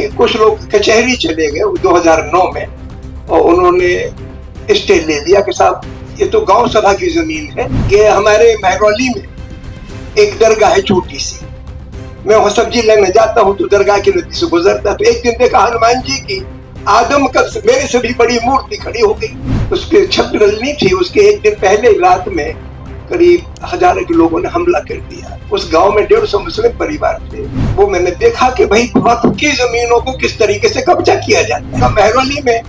नहीं, कुछ लोग कचहरी चले गए 2009 में और उन्होंने स्टे ले लिया कि साहब ये तो गांव सभा की जमीन है कि हमारे महरौली में एक दरगाह है छोटी सी, मैं वहां सब्जी लेने जाता हूँ तो दरगाह की नदी से गुजरता तो एक दिन देखा हनुमान जी की आदम का मेरे से भी बड़ी मूर्ति खड़ी हो गई। उसके छत डलनी थी, उसके एक दिन पहले रात में करीब 1000 के लोगों ने हमला कर दिया। उस गांव में 150 मुस्लिम परिवार थे। वो मैंने देखा कि भाई वक्फ की जमीनों को किस तरीके से कब्जा किया जाता है। महरौली में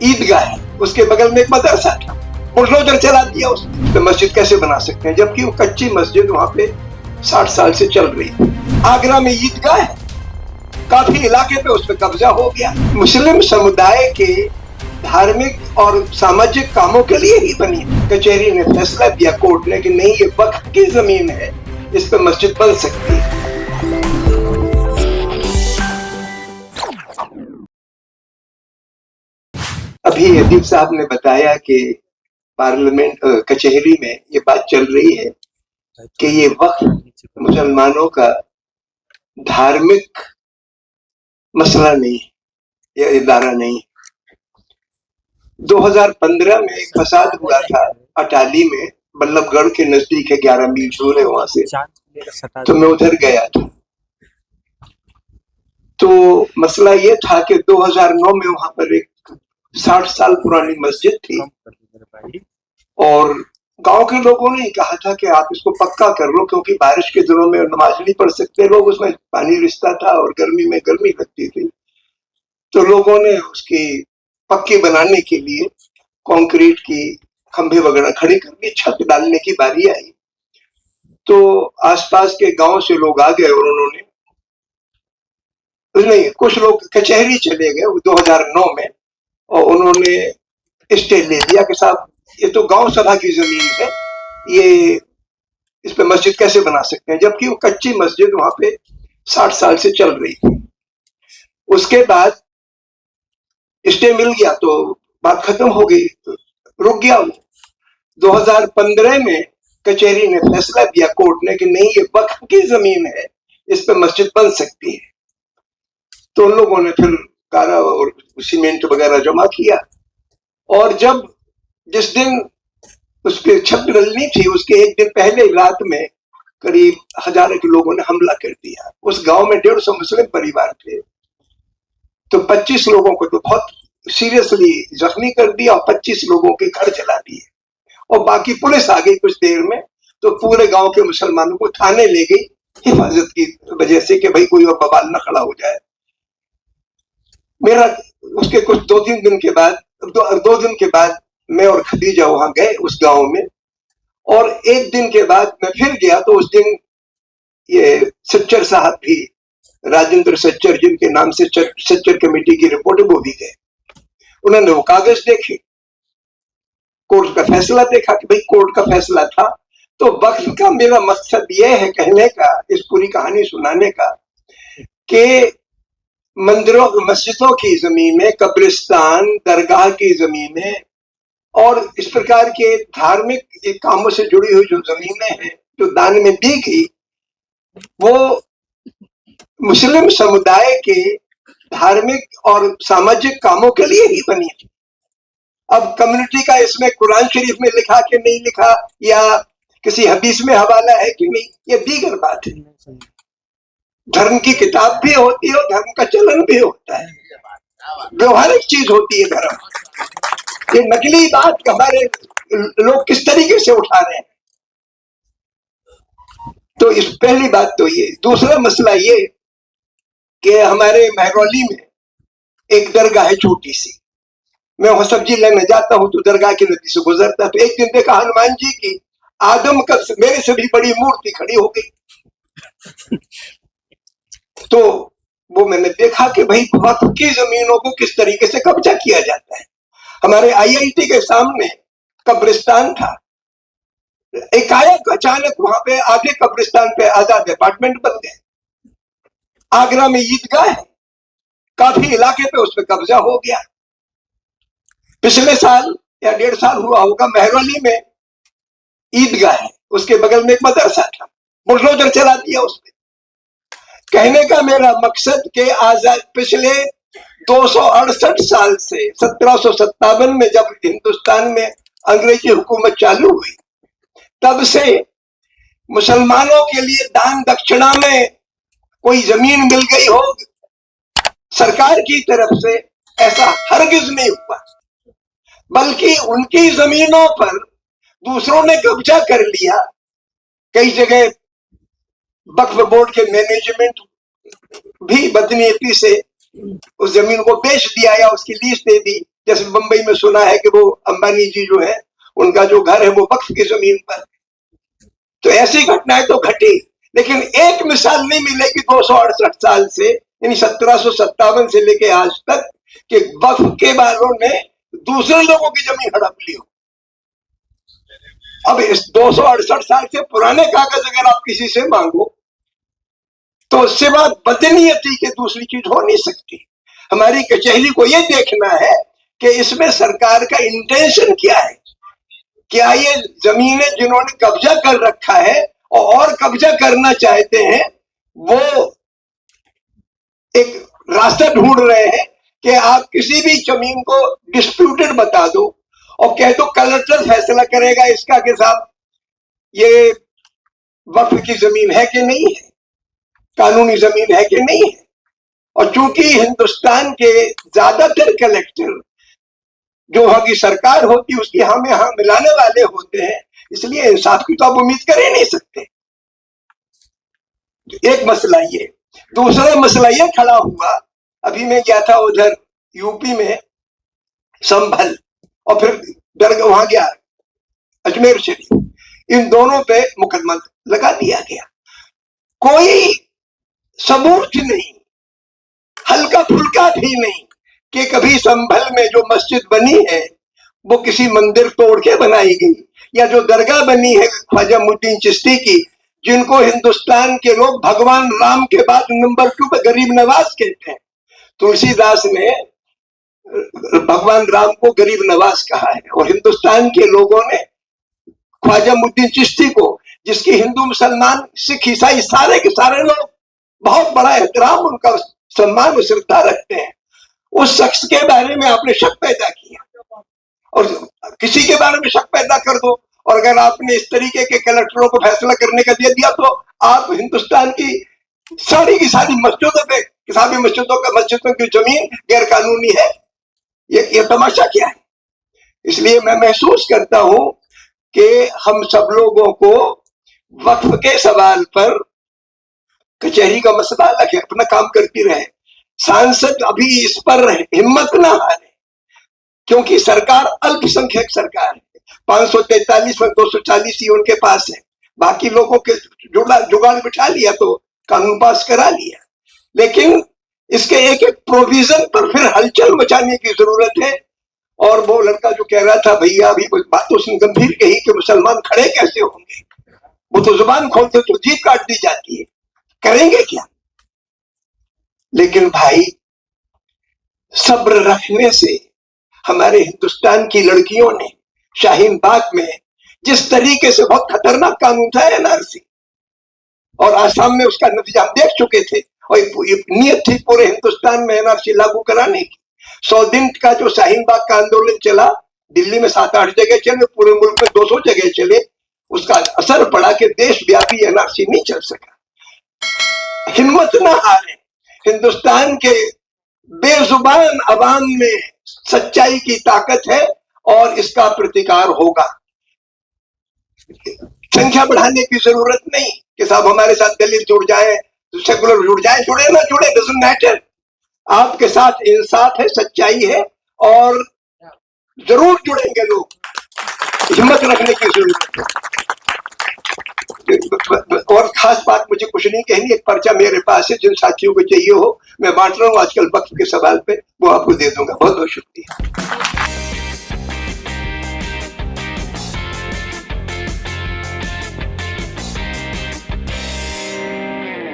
ईदगाह है, उसके बगल में एक मदरसा था, बुलडोजर चला दिया उसने। तो मस्जिद कैसे बना सकते हैं जबकि वो कच्ची मस्जिद वहां पे 60 साल से चल रही है। आगरा में ईदगाह है, काफी इलाके पे उस पर कब्जा हो गया। मुस्लिम समुदाय के धार्मिक और सामाजिक कामों के लिए ही बनी। कचहरी ने फैसला दिया, कोर्ट ने, कि नहीं ये वक्फ की जमीन है, इस पर मस्जिद बन सकती है। अभी अदीब साहब ने बताया कि पार्लियामेंट कचहरी में ये बात चल रही है कि ये वक्फ मुसलमानों का धार्मिक मसला नहीं, यह इदारा नहीं। 2015 में एक फसाद हुआ था अटाली में, बल्लभगढ़ के नजदीक है, 11 मील दूर है वहां से। तो मैं उधर गया था। तो मसला ये था कि 2009 में वहां पर एक 60 साल पुरानी मस्जिद थी और गांव के लोगों ने कहा था कि आप इसको पक्का कर लो, क्योंकि बारिश के दिनों में नमाज नहीं पढ़ सकते लोग, उसमें पानी रिसता था और गर्मी में गर्मी लगती थी। तो लोगों ने उसकी पक्की बनाने के लिए कंक्रीट की खंभे वगैरह खड़ी कर दी। छत डालने की बारी आई तो आसपास के गांव से लोग आ गए और उन्होंने, नहीं, कुछ लोग कचहरी चले गए 2009 में और उन्होंने स्टे ले लिया कि साहब ये तो गांव सभा की जमीन है, ये इस पे मस्जिद कैसे बना सकते हैं, जबकि वो कच्ची मस्जिद वहां पे 60 साल से चल रही थी। उसके बाद स्टे मिल गया तो बात खत्म हो गई, रुक गया वो। 2015 में कचहरी ने फैसला दिया, कोर्ट ने, कि नहीं ये वक्फ की जमीन है, इस पे मस्जिद बन सकती है। तो उन लोगों ने फिर कारा और सीमेंट वगैरह जमा किया और जब जिस दिन उसके छत डलनी थी उसके एक दिन पहले रात में करीब 1000 के लोगों ने हमला कर दिया। उस गांव में 150 मुस्लिम परिवार थे। तो 25 लोगों को तो बहुत सीरियसली जख्मी कर दिया और 25 लोगों के घर जला दिए और बाकी पुलिस आ गई कुछ देर में। तो पूरे गांव के मुसलमानों को थाने ले गई हिफाजत की वजह से कि भाई कोई बवाल न खड़ा हो जाए। मेरा उसके कुछ 2-3 दिन के बाद, 2 दिन के बाद मैं और खदीजा वहां गए उस गांव में और एक दिन के बाद मैं फिर गया तो उस दिन ये सच्चर साहब भी, राजेंद्र सच्चर जिनके नाम से सच्चर कमेटी की रिपोर्ट वो भी गए। उन्होंने वो कागज देखे, कोर्ट का फैसला देखा कि भाई कोर्ट का फैसला था। तो वक्फ का मेरा मकसद यह है कहने का, इस पूरी कहानी सुनाने का, कि मंदिरों मस्जिदों की जमीनें, कब्रिस्तान, दरगाह की जमीनें और इस प्रकार के धार्मिक कामों से जुड़ी हुई जो जमीनें हैं जो दान में दी गई, वो मुस्लिम समुदाय के धार्मिक और सामाजिक कामों के लिए ही बनी थी। अब कम्युनिटी का इसमें कुरान शरीफ में लिखा कि नहीं लिखा या किसी हदीस में हवाला है कि नहीं, ये दीगर बात है। धर्म की किताब भी होती है और धर्म का चलन भी होता है, व्यवहारिक चीज होती है धर्म। ये नकली बात हमारे लोग किस तरीके से उठा रहे हैं। तो इस पहली बात तो ये। दूसरा मसला ये कि हमारे महरौली में एक दरगाह है छोटी सी, मैं वहां सब्जी लेने जाता हूँ तो दरगाह की नदी से गुजरता तो एक दिन देखा हनुमान जी की आदम का मेरे से भी बड़ी मूर्ति खड़ी हो गई। तो वो मैंने देखा कि भाई वक्फ की जमीनों को किस तरीके से कब्जा किया जाता है। हमारे IIT के सामने कब्रिस्तान था, एकाएक अचानक वहां पे आगे कब्रिस्तान पे आजाद अपार्टमेंट बन गए। आगरा में ईदगाह है, काफी इलाके पे उस पर कब्जा हो गया। पिछले साल या 1.5 साल हुआ होगा, महरौली में ईदगाह है, उसके बगल में एक मदरसा था, बुलडोजर चला दिया उसने। कहने का मेरा मकसद के आजाद पिछले 268 साल से 1757 में जब हिंदुस्तान में अंग्रेजी हुकूमत चालू हुई, तब से मुसलमानों के लिए दान दक्षिणा में कोई जमीन मिल गई हो सरकार की तरफ से, ऐसा हरगिज नहीं हुआ। बल्कि उनकी जमीनों पर दूसरों ने कब्जा कर लिया। कई जगह वक्फ बोर्ड के मैनेजमेंट भी बदनीयती से उस जमीन को बेच दिया या उसकी लीज दे दी। जैसे बंबई में सुना है कि वो अंबानी जी जो है उनका जो घर है वो वक्फ की जमीन पर। तो ऐसी घटनाएं तो घटी, लेकिन एक मिसाल नहीं मिलेगी 268 साल से, यानी 1757 से लेके आज तक, कि वक्फ के वालों ने दूसरे लोगों की जमीन हड़प ली हो। अब इस 268 साल से पुराने कागज अगर आप किसी से मांगो तो उससे बात बदनीयती की दूसरी चीज हो नहीं सकती। हमारी कचहरी को यह देखना है कि इसमें सरकार का इंटेंशन क्या है। क्या ये जमीनें जिन्होंने कब्जा कर रखा है और कब्जा करना चाहते हैं, वो एक रास्ता ढूंढ रहे हैं कि आप किसी भी जमीन को डिस्प्यूटेड बता दो और कह दो कलेक्टर फैसला करेगा इसका कि साहब ये वक्फ की जमीन है कि नहीं है, कानूनी जमीन है कि नहीं है। और चूंकि हिंदुस्तान के ज्यादातर कलेक्टर जो वहां की सरकार होती है उसकी हमें यहाँ मिलाने वाले होते हैं, इसलिए इंसाफ की तो आप उम्मीद कर ही नहीं सकते। एक मसला ये। दूसरा मसला ये खड़ा हुआ, अभी मैं गया था उधर यूपी में संभल, और फिर दरगाह वहां गया अजमेर शरीफ, इन दोनों पे मुकदमा लगा दिया गया। कोई सबूत नहीं, हल्का फुल्का भी नहीं कि कभी संभल में जो मस्जिद बनी है वो किसी मंदिर तोड़ के बनाई गई, या जो दरगाह बनी है ख्वाजा मुद्दीन चिश्ती की, जिनको हिंदुस्तान के लोग भगवान राम के बाद नंबर 2 पे गरीब नवाज कहते हैं। तुलसीदास ने भगवान राम को गरीब नवाज कहा है, और हिंदुस्तान के लोगों ने ख्वाजा मुद्दीन चिश्ती को, जिसकी हिंदू मुसलमान सिख ईसाई सारे के सारे लोग बहुत बड़ा एहतराम, उनका सम्मान और श्रद्धा रखते हैं, उस शख्स के बारे में आपने शक पैदा किया। और किसी के बारे में शक पैदा कर दो, और अगर आपने इस तरीके के कलेक्टरों को फैसला करने का दे दिया तो आप हिंदुस्तान की सारी मस्जिदों पे, मस्जिदों की जमीन गैर कानूनी है। ये तमाशा क्या है। इसलिए मैं महसूस करता हूं कि हम सब लोगों को वक्फ के सवाल पर, कचहरी का मसला अलग है, अपना काम करती रहे, सांसद अभी इस पर हिम्मत ना हारे, क्योंकि सरकार अल्पसंख्यक सरकार है। 543 में 240 ही उनके पास है, बाकी लोगों के जुगाड़ बिठा लिया तो कानून पास करा लिया। लेकिन इसके एक एक प्रोविजन पर फिर हलचल मचाने की जरूरत है। और वो लड़का जो कह रहा था, भैया अभी बात तो उसने गंभीर कही कि मुसलमान खड़े कैसे होंगे, वो तो जुबान खोलते तो जीभ काट दी जाती है, करेंगे क्या। लेकिन भाई सब्र रखने से, हमारे हिंदुस्तान की लड़कियों ने शाहीन बाग में जिस तरीके से, बहुत खतरनाक कानून था एनआरसी, और आसाम में उसका नतीजा हम देख चुके थे, और नीयत थी पूरे हिंदुस्तान में एनआरसी लागू कराने की। 100 दिन का जो शाहीन बाग का आंदोलन चला, दिल्ली में 7-8 जगह चले, पूरे मुल्क में 200 जगह चले, उसका असर पड़ा कि देशव्यापी एनआरसी नहीं चल सका। हिम्मत ना हारे, हिंदुस्तान के बेजुबान अवाम में सच्चाई की ताकत है और इसका प्रतिकार होगा। संख्या बढ़ाने की जरूरत नहीं कि साहब हमारे साथ दलित जुड़ जाए, सेकुलर जुड़ जाए, जुड़े ना जुड़े डजंट मैटर। आपके साथ इंसाफ है, सच्चाई है, और जरूर जुड़ेंगे लोग। हिम्मत रखने की जरूरत है। और खास बात मुझे कुछ नहीं कहनी, एक पर्चा मेरे पास है, जिन साथियों को चाहिए हो मैं बांट रहा हूँ आजकल वक्फ के सवाल पे, वो आपको दे दूंगा। बहुत बहुत शुक्रिया।